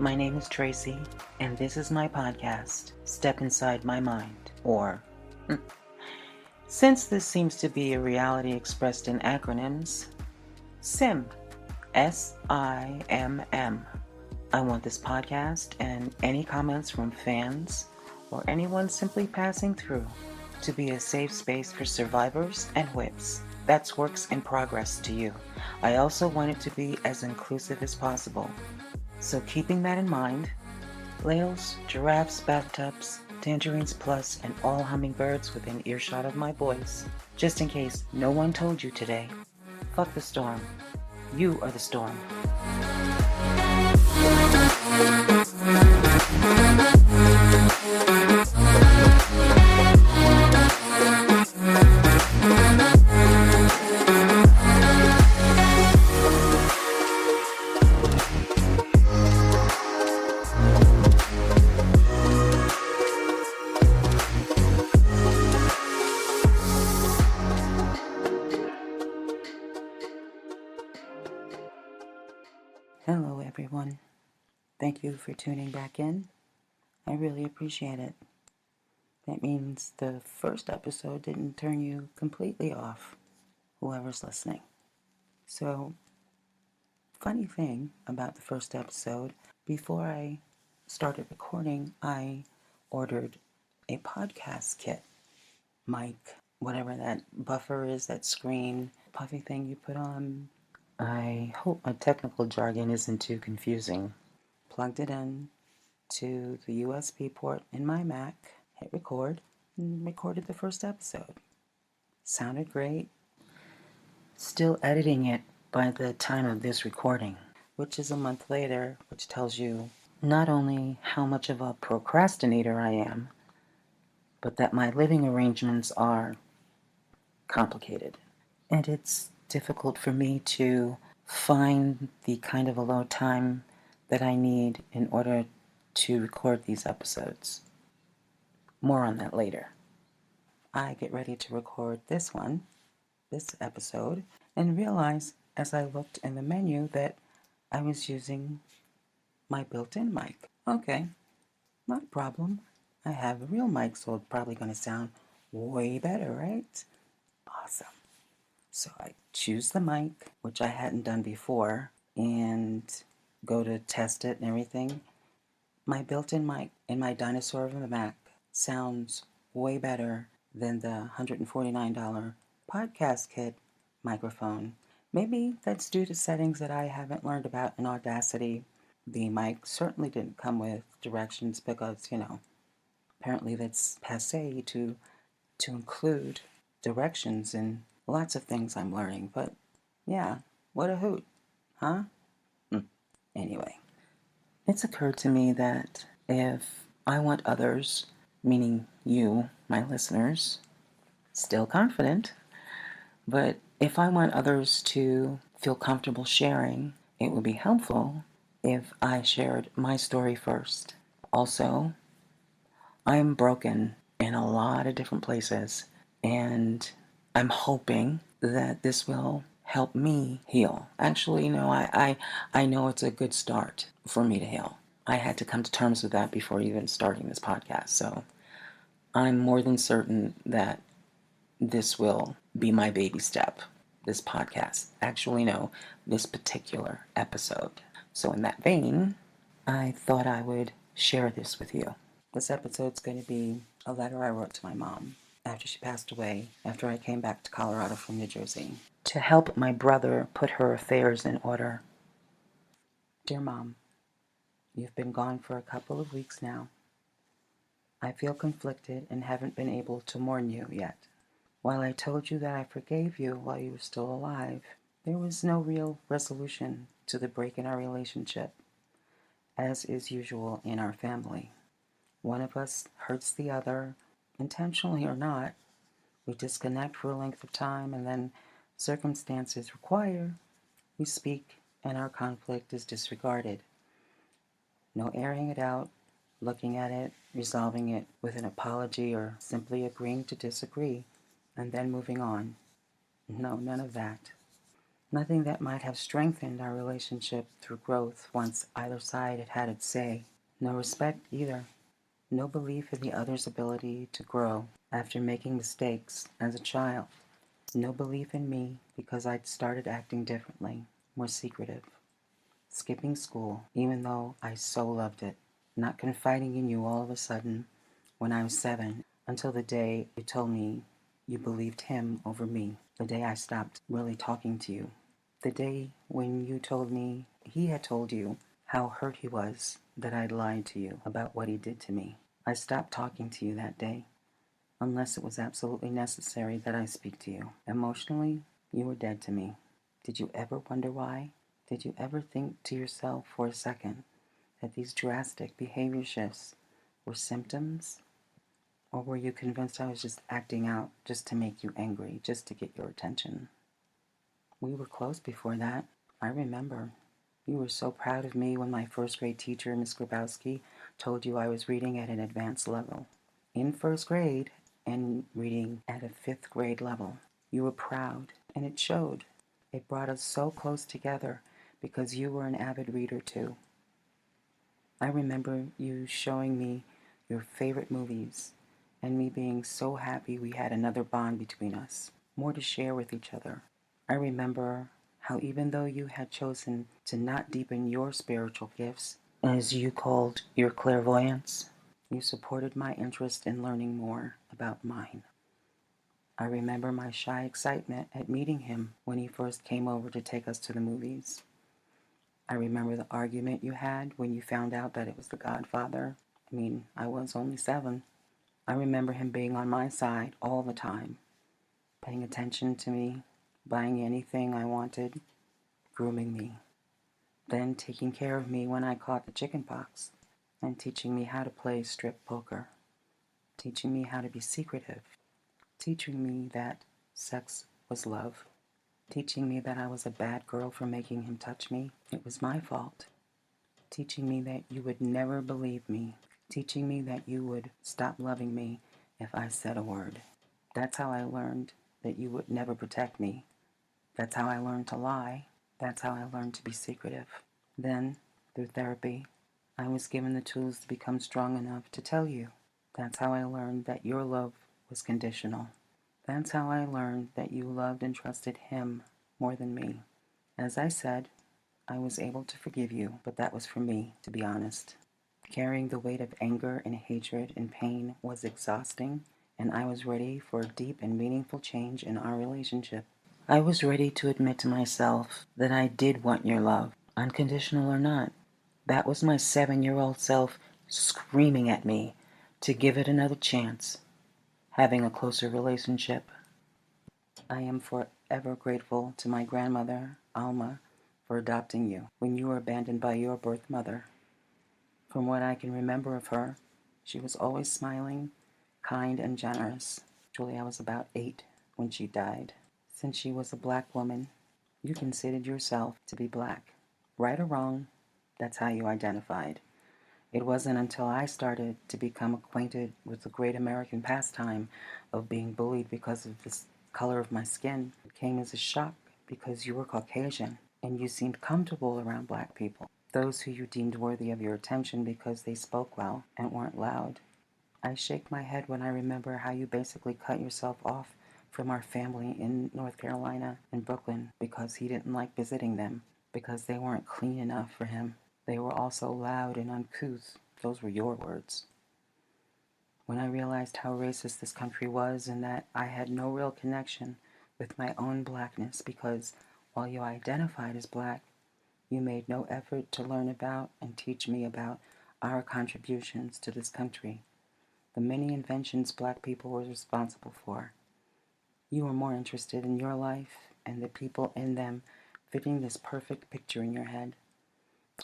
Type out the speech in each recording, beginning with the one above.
My name is Tracy, and this is my podcast, Step Inside My Mind, or since this seems to be a reality expressed in acronyms, S.I.M.M. S-I-M-M. I want this podcast and any comments from fans or anyone simply passing through to be a safe space for survivors and whips. That's works in progress to you. I also want it to be as inclusive as possible. So keeping that in mind, ladles, giraffes, bathtubs, tangerines plus, and all hummingbirds within earshot of my voice, just in case no one told you today, fuck the storm. You are the storm. Hello, everyone. Thank you for tuning back in. I really appreciate it. That means the first episode didn't turn you completely off, whoever's listening. So, funny thing about the first episode, before I started recording, I ordered a podcast kit. Mic, whatever that buffer is, that screen, puffy thing you put on. I hope my technical jargon isn't too confusing. Plugged it in to the USB port in my Mac, hit record, and recorded the first episode. Sounded great. Still editing it by the time of this recording, which is a month later, which tells you not only how much of a procrastinator I am, but that my living arrangements are complicated. And it's difficult for me to find the kind of alone time that I need in order to record these episodes. More on that later. I get ready to record this episode, and realize as I looked in the menu that I was using my built-in mic. Okay, not a problem. I have a real mic, so it's probably going to sound way better, right? Awesome. So I choose the mic, which I hadn't done before, and go to test it and everything. My built-in mic in my Dinosaur of the Mac sounds way better than the $149 podcast kit microphone. Maybe that's due to settings that I haven't learned about in Audacity. The mic certainly didn't come with directions because, apparently that's passé to include directions in lots of things I'm learning. But yeah, what a hoot, huh? Anyway, it's occurred to me that if I want others, meaning you, my listeners, still confident, but if I want others to feel comfortable sharing, it would be helpful if I shared my story first. Also, I'm broken in a lot of different places, and I'm hoping that this will help me heal. Actually, no, I know it's a good start for me to heal. I had to come to terms with that before even starting this podcast, so I'm more than certain that this will be my baby step, this podcast. Actually, no, this particular episode. So in that vein, I thought I would share this with you. This episode's going to be a letter I wrote to my mom after she passed away, after I came back to Colorado from New Jersey, to help my brother put her affairs in order. Dear Mom, you've been gone for a couple of weeks now. I feel conflicted and haven't been able to mourn you yet. While I told you that I forgave you while you were still alive, there was no real resolution to the break in our relationship, as is usual in our family. One of us hurts the other, intentionally or not. We disconnect for a length of time, and then circumstances require we speak, and our conflict is disregarded. No airing it out, looking at it, resolving it with an apology, or simply agreeing to disagree, and then moving on. No, none of that. Nothing that might have strengthened our relationship through growth once either side had had its say. No respect either. No belief in the other's ability to grow after making mistakes as a child. No belief in me because I'd started acting differently, more secretive. Skipping school, even though I so loved it. Not confiding in you all of a sudden when I was 7, until the day you told me you believed him over me. The day I stopped really talking to you. The day when you told me he had told you how hurt he was that I'd lied to you about what he did to me. I stopped talking to you that day, unless it was absolutely necessary that I speak to you. Emotionally, you were dead to me. Did you ever wonder why? Did you ever think to yourself for a second that these drastic behavior shifts were symptoms? Or were you convinced I was just acting out just to make you angry, just to get your attention? We were close before that. I remember. You were so proud of me when my first grade teacher, Miss Grabowski, told you I was reading at an advanced level. In first grade and reading at a fifth grade level. You were proud, and it showed. It brought us so close together because you were an avid reader too. I remember you showing me your favorite movies and me being so happy we had another bond between us, more to share with each other. I remember how even though you had chosen to not deepen your spiritual gifts, as you called your clairvoyance, you supported my interest in learning more about mine. I remember my shy excitement at meeting him when he first came over to take us to the movies. I remember the argument you had when you found out that it was the Godfather. I was only 7. I remember him being on my side all the time, paying attention to me, buying anything I wanted, grooming me, then taking care of me when I caught the chicken pox, and teaching me how to play strip poker, teaching me how to be secretive, teaching me that sex was love, teaching me that I was a bad girl for making him touch me. It was my fault. Teaching me that you would never believe me, teaching me that you would stop loving me if I said a word. That's how I learned that you would never protect me. That's how I learned to lie. That's how I learned to be secretive. Then, through therapy, I was given the tools to become strong enough to tell you. That's how I learned that your love was conditional. That's how I learned that you loved and trusted him more than me. As I said, I was able to forgive you, but that was for me, to be honest. Carrying the weight of anger and hatred and pain was exhausting, and I was ready for a deep and meaningful change in our relationship. I was ready to admit to myself that I did want your love, unconditional or not. That was my 7-year-old self screaming at me to give it another chance, having a closer relationship. I am forever grateful to my grandmother, Alma, for adopting you when you were abandoned by your birth mother. From what I can remember of her, she was always smiling, kind, and generous. Actually, I was about 8 when she died. Since she was a black woman, you considered yourself to be black. Right or wrong, that's how you identified. It wasn't until I started to become acquainted with the great American pastime of being bullied because of the color of my skin. It came as a shock because you were Caucasian and you seemed comfortable around black people, those who you deemed worthy of your attention because they spoke well and weren't loud. I shake my head when I remember how you basically cut yourself off from our family in North Carolina and Brooklyn because he didn't like visiting them, because they weren't clean enough for him. They were also loud and uncouth. Those were your words. When I realized how racist this country was and that I had no real connection with my own blackness because while you identified as black, you made no effort to learn about and teach me about our contributions to this country, the many inventions black people were responsible for. You were more interested in your life and the people in them fitting this perfect picture in your head.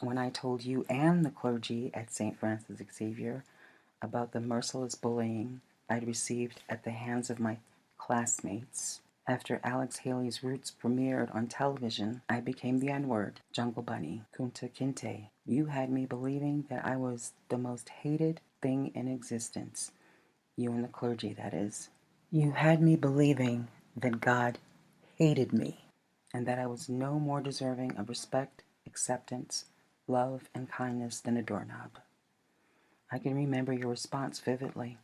When I told you and the clergy at St. Francis Xavier about the merciless bullying I'd received at the hands of my classmates, after Alex Haley's Roots premiered on television, I became the N-word, Jungle Bunny, Kunta Kinte. You had me believing that I was the most hated thing in existence. You and the clergy, that is. You had me believing that God hated me. and that I was no more deserving of respect, acceptance, love, and kindness than a doorknob. I can remember your response vividly.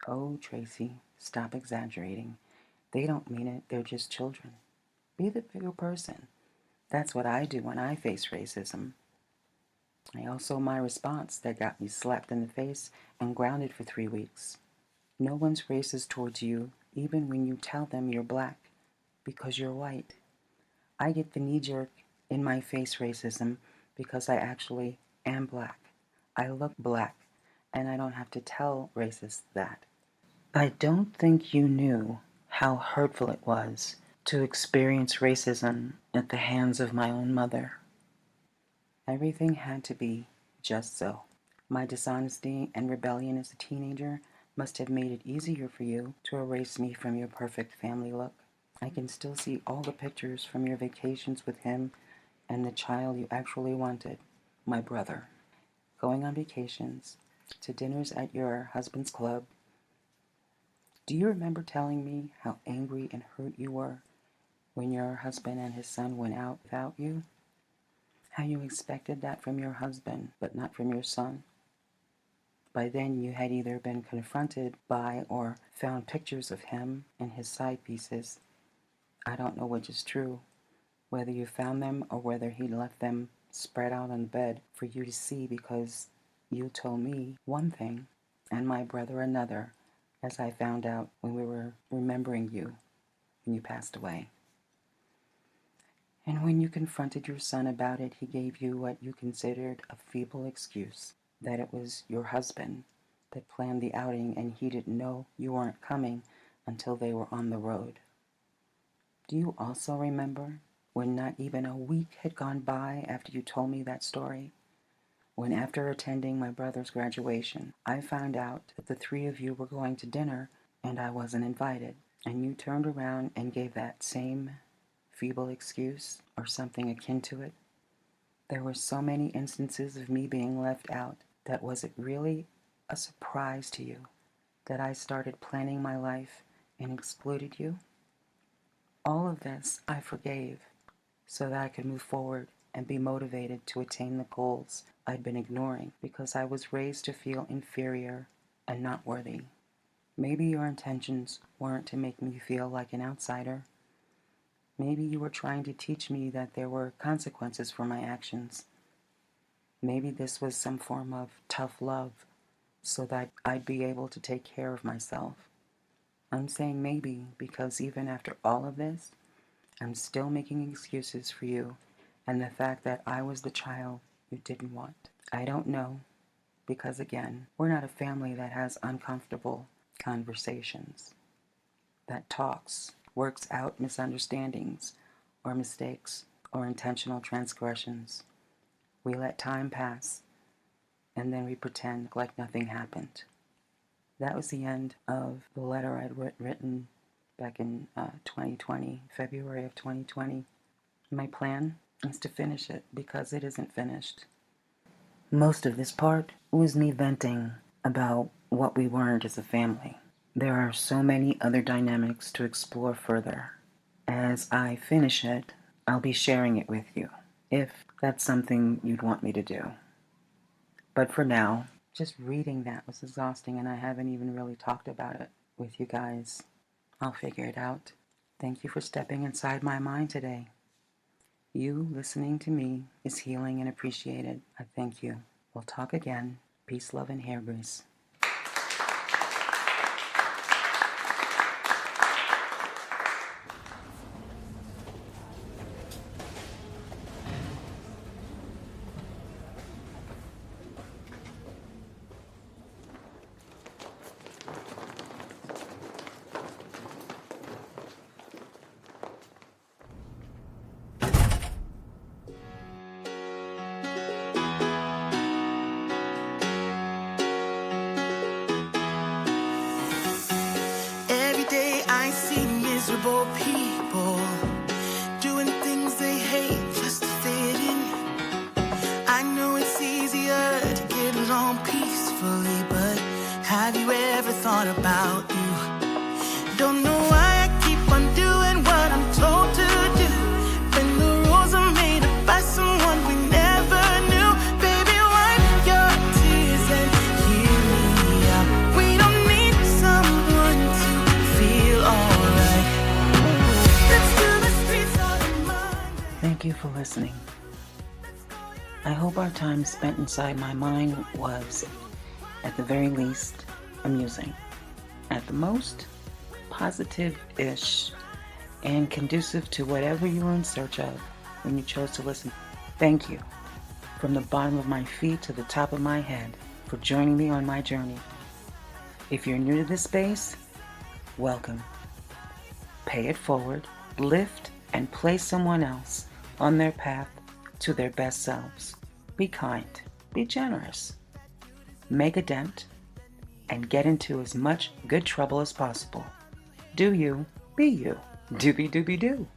"Oh, Tracy, stop exaggerating. They don't mean it, they're just children. Be the bigger person." That's what I do when I face racism. Also my response that got me slapped in the face and grounded for 3 weeks. No one's racist towards you, even when you tell them you're black, because you're white. I get the knee-jerk, in-my-face racism because I actually am black. I look black, and I don't have to tell racists that. I don't think you knew how hurtful it was to experience racism at the hands of my own mother. Everything had to be just so. My dishonesty and rebellion as a teenager must have made it easier for you to erase me from your perfect family look. I can still see all the pictures from your vacations with him and the child you actually wanted, my brother. Going on vacations, to dinners at your husband's club. Do you remember telling me how angry and hurt you were when your husband and his son went out without you? How you expected that from your husband, but not from your son? By then you had either been confronted by or found pictures of him and his side pieces. I don't know which is true, whether you found them or whether he left them spread out on the bed for you to see, because you told me one thing and my brother another, as I found out when we were remembering you when you passed away. And when you confronted your son about it, he gave you what you considered a feeble excuse, that it was your husband that planned the outing and he didn't know you weren't coming until they were on the road. Do you also remember when not even a week had gone by after you told me that story? When after attending my brother's graduation, I found out that the 3 of you were going to dinner and I wasn't invited, and you turned around and gave that same feeble excuse, or something akin to it? There were so many instances of me being left out that was it really a surprise to you that I started planning my life and excluded you? All of this I forgave so that I could move forward and be motivated to attain the goals I'd been ignoring because I was raised to feel inferior and not worthy. Maybe your intentions weren't to make me feel like an outsider. Maybe you were trying to teach me that there were consequences for my actions. Maybe this was some form of tough love so that I'd be able to take care of myself. I'm saying maybe because even after all of this, I'm still making excuses for you and the fact that I was the child you didn't want. I don't know, because again, we're not a family that has uncomfortable conversations, that talks, works out misunderstandings or mistakes or intentional transgressions. We let time pass and then we pretend like nothing happened. That was the end of the letter I'd written back in 2020, February of 2020. My plan is to finish it because it isn't finished. Most of this part was me venting about what we weren't as a family. There are so many other dynamics to explore further. As I finish it, I'll be sharing it with you, if that's something you'd want me to do. But for now, just reading that was exhausting and I haven't even really talked about it with you guys. I'll figure it out. Thank you for stepping inside my mind today. You listening to me is healing and appreciated. I thank you. We'll talk again. Peace, love, and hair grease. Miserable people doing things they hate just to fit in. I know it's easier to get along peacefully, but have you ever thought about you? Don't know why I keep on doing what I'm told to do. Thank you for listening. I hope our time spent inside my mind was, at the very least, amusing. At the most, positive-ish and conducive to whatever you were in search of when you chose to listen. Thank you, from the bottom of my feet to the top of my head, for joining me on my journey. If you're new to this space, welcome. Pay it forward, lift, and place someone else on their path to their best selves. Be kind, be generous, make a dent, and get into as much good trouble as possible. Do you, be you, doobie doobie doo.